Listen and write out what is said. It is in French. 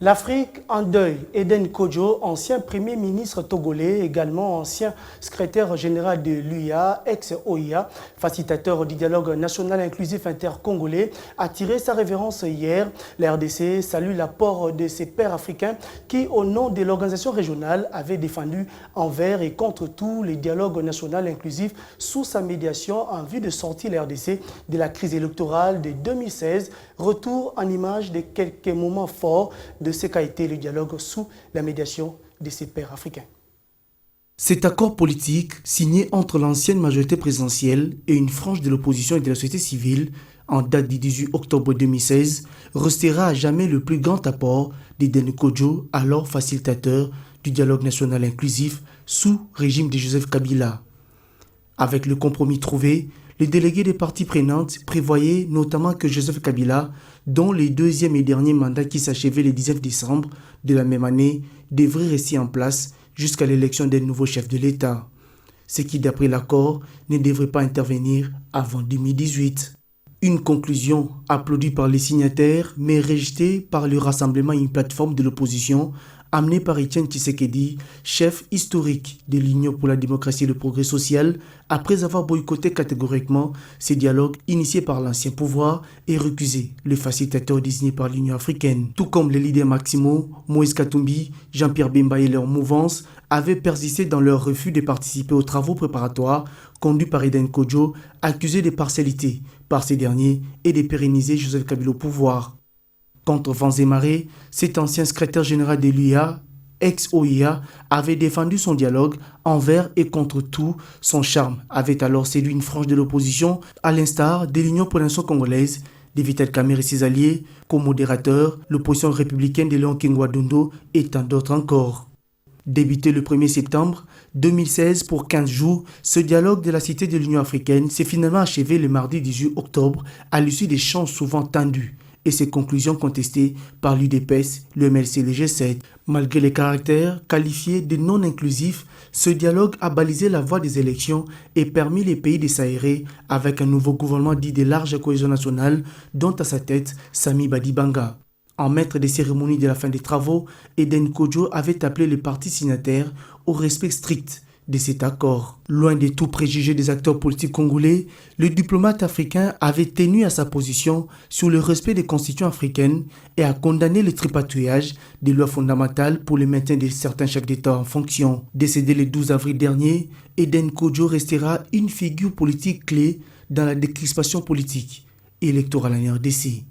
L'Afrique en deuil. Eden Kojo, ancien premier ministre togolais, également ancien secrétaire général de l'UIA, ex-OIA, facilitateur du dialogue national inclusif intercongolais, a tiré sa révérence hier. La RDC salue l'apport de ses pairs africains qui, au nom de l'organisation régionale, avaient défendu envers et contre tout le dialogue national inclusif sous sa médiation en vue de sortir la RDC de la crise électorale de 2016. Retour en image de quelques moments forts de ce qu'a été le dialogue sous la médiation de ses pairs africains. Cet accord politique, signé entre l'ancienne majorité présidentielle et une frange de l'opposition et de la société civile, en date du 18 octobre 2016, restera à jamais le plus grand apport d'Eden Kojo, alors facilitateur du dialogue national inclusif sous régime de Joseph Kabila. Avec le compromis trouvé, les délégués des parties prenantes prévoyaient notamment que Joseph Kabila, dont le deuxième et dernier mandat qui s'achevait le 19 décembre de la même année, devrait rester en place jusqu'à l'élection d'un nouveau chef de l'État, ce qui, d'après l'accord, ne devrait pas intervenir avant 2018. Une conclusion applaudie par les signataires, mais rejetée par le rassemblement et une plateforme de l'opposition, amené par Etienne Tshisekedi, chef historique de l'Union pour la démocratie et le progrès social, après avoir boycotté catégoriquement ces dialogues initiés par l'ancien pouvoir et recusé le facilitateur désigné par l'Union africaine. Tout comme les leaders maximaux, Moïse Katumbi, Jean-Pierre Bemba et leur mouvance, avaient persisté dans leur refus de participer aux travaux préparatoires conduits par Eden Kojo, accusé de partialité par ces derniers et de pérenniser Joseph Kabila au pouvoir. Contre vents et marées, cet ancien secrétaire général de l'UIA, ex-OIA, avait défendu son dialogue envers et contre tout. Son charme avait alors séduit une frange de l'opposition, à l'instar de l'Union pour la nation congolaise, de Vital Kamerhe et ses alliés, co-modérateurs, l'opposition républicaine de Léon Kengwa Dondo et tant d'autres encore. Débuté le 1er septembre 2016 pour 15 jours, ce dialogue de la Cité de l'Union africaine s'est finalement achevé le mardi 18 octobre à l'issue d'échanges souvent tendus et ses conclusions contestées par l'UDPS, le MLC et le G7. Malgré les caractères qualifiés de non inclusifs, ce dialogue a balisé la voie des élections et permis les pays de s'aérer avec un nouveau gouvernement dit de large cohésion nationale, dont à sa tête Sami Badibanga. En maître des cérémonies de la fin des travaux, Eden Kojo avait appelé les partis signataires au respect strict de cet accord. Loin de tout préjugé des acteurs politiques congolais, le diplomate africain avait tenu à sa position sur le respect des constitutions africaines et a condamné le tripatouillage des lois fondamentales pour le maintien de certains chefs d'État en fonction. Décédé le 12 avril dernier, Eden Kojo restera une figure politique clé dans la décrispation politique et électorale en RDC.